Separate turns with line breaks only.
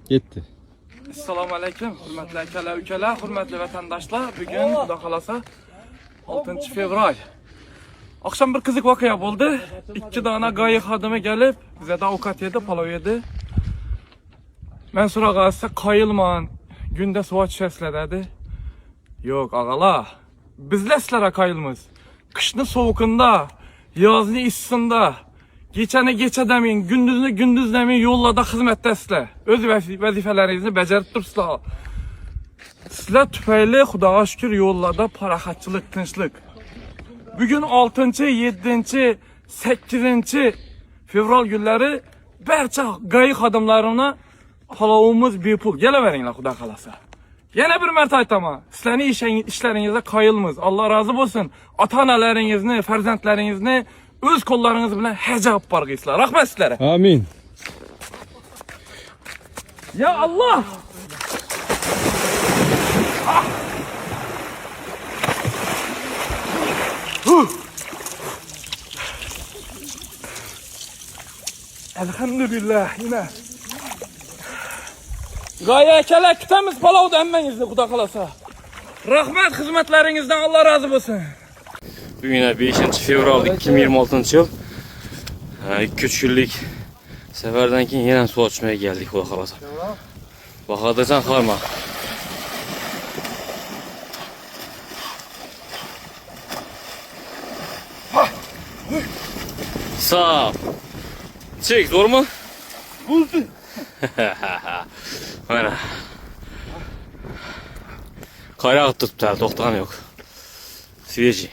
Gitti.
Assalamu aleyküm, hürmetli əkelə, ülkeler, hürmetli vatandaşlar. Bugün Xuda qalasa 6 fevral. Akşam bir kızık vakıya oldu. 2 tane qayıq adamı gelip bize de avukat yedi, palav yedi. Ben sonra qalasa kayılman, günde suat şəslə dedi. Yok ağala, bizlə sizlərə kayılmız. Kışını soğukunda, yazını issında, geçəni geçə demeyin, gündüzünü gündüz demeyin, yollada xidmətdəsizlər. Öz vəzifələrinizi bəcərib dursunlar. Sizlər tüfəyli, Xudağa şükür yollada paraxatçılıq, tinçlik. Bugün 6-cı, 7-ci, 8-ci fevral günləri bərçə qayıq adamlarına palavumuz bir pul. Gələ verinlər Xuda qalasa. Yine bir mert aytama. Sizlərin işlərinizdə kayılmız. Allah razı olsun. Ata-analarınızı, fərzəndlərinizi öz kollarınız bilen həcə aparğıysınlar. Rəhmət sizlərə.
Amin.
Ya Allah! Ah! Elhamdülillah yine. Gaye kelek temiz palavı da emmenizi Xuda qalasa. Rahmet hizmetlerinizden Allah razı olsun.
Bugün 5 fevral 2026 yıl. 2-3 günlük seferden keyin yine su açmaya geldik Xuda qalasa. Baxadırsan xarma. Sağ ol. Çek, zor mu?
Buldu.
Mana. Kayrağı tutup da doktan yok. Свежий.